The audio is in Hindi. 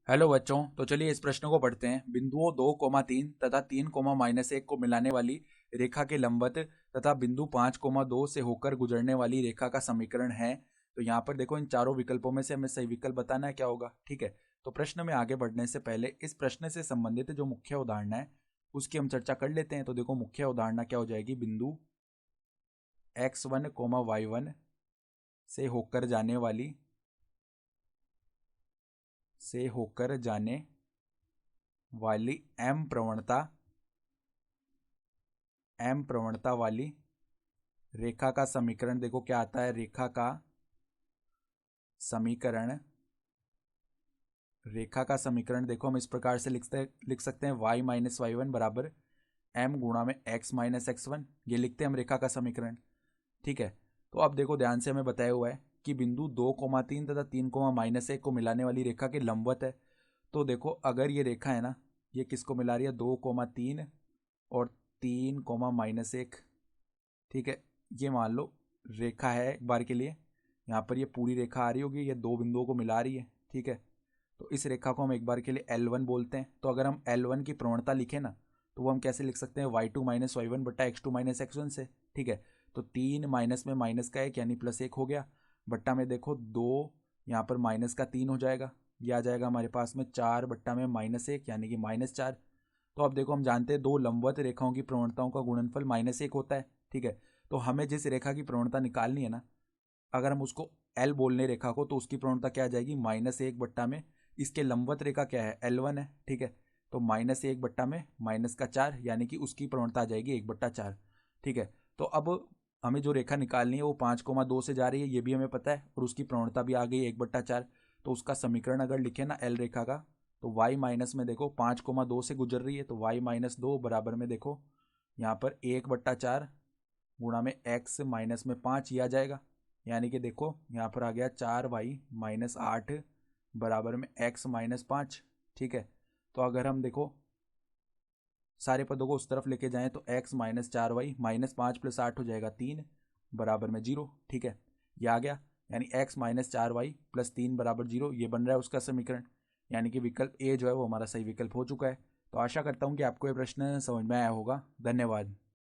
हेलो बच्चों, तो चलिए इस प्रश्न को पढ़ते हैं। बिंदुओं 2,3 तथा 3,-1 को मिलाने वाली रेखा के लंबवत तथा बिंदु 5,2 से होकर गुजरने वाली रेखा का समीकरण है। तो यहाँ पर देखो, इन चारों विकल्पों में से हमें सही विकल्प बताना है क्या होगा। ठीक है, तो प्रश्न में आगे बढ़ने से पहले इस प्रश्न से संबंधित जो मुख्य उदाहरण है उसकी हम चर्चा कर लेते हैं। तो देखो, मुख्य उदाहरण क्या हो जाएगी, बिंदु x1, y1 से होकर जाने वाली एम प्रवणता वाली रेखा का समीकरण। देखो क्या आता है, रेखा का समीकरण देखो हम इस प्रकार से लिख सकते हैं y माइनस वाई वन बराबर m गुणा में x माइनस एक्स वन। ये लिखते हैं हम रेखा का समीकरण। ठीक है, तो अब देखो ध्यान से हमें बताया हुआ है कि बिंदु 2,3 तथा 3,-1 को मिलाने वाली रेखा के लंबवत है। तो देखो, अगर ये रेखा है ना, ये किसको मिला रही है, 2,3 और 3,-1। ठीक है, ये मान लो रेखा है एक बार के लिए। यहाँ पर ये पूरी रेखा आ रही होगी, ये दो बिंदुओं को मिला रही है। ठीक है, तो इस रेखा को हम एक बार के लिए L1 बोलते हैं। तो अगर हम L1 की प्रवणता लिखें ना, तो वो हम कैसे लिख सकते हैं, y2 माइनस वाई वन बट्टा x2 माइनस x1 से। ठीक है, तो 3 माइनस में माइनस का 1 यानी +1 हो गया, बट्टा में देखो 2, यहाँ पर माइनस का 3 हो जाएगा। ये आ जाएगा हमारे पास में 4 बट्टा में -1 यानी कि -4। तो अब देखो, हम जानते हैं दो लंबवत रेखाओं की प्रवणताओं का गुणनफल -1 होता है। ठीक है, तो हमें जिस रेखा की प्रवणता निकालनी है ना, अगर हम उसको L बोलने रेखा को, तो उसकी प्रवणता क्या आ जाएगी, -1 बट्टा में इसके लंबवत रेखा क्या है, L1 है। ठीक है, तो -1 बट्टा में -4 यानी कि उसकी प्रवणता आ जाएगी 1/4। ठीक है, तो अब हमें जो रेखा निकालनी है वो 5,2 से जा रही है, ये भी हमें पता है, और उसकी प्रवणता भी आ गई 1/4। तो उसका समीकरण अगर लिखे ना L रेखा का, तो y माइनस में देखो 5,2 से गुजर रही है, तो y माइनस 2 बराबर में देखो यहाँ पर 1/4 गुणा में x माइनस में 5 ही आ जाएगा। यानी कि देखो यहाँ पर आ गया 4y माइनस 8 बराबर में x माइनस 5। ठीक है, तो अगर हम देखो सारे पदों को उस तरफ लेके जाएं तो x minus 4y minus 5 plus 8 हो जाएगा 3 बराबर में 0। ठीक है, ये आ गया, यानी x माइनस 4y प्लस 3 बराबर 0, ये बन रहा है उसका समीकरण। यानी कि विकल्प ए जो है वो हमारा सही विकल्प हो चुका है। तो आशा करता हूँ कि आपको ये प्रश्न समझ में आया होगा। धन्यवाद।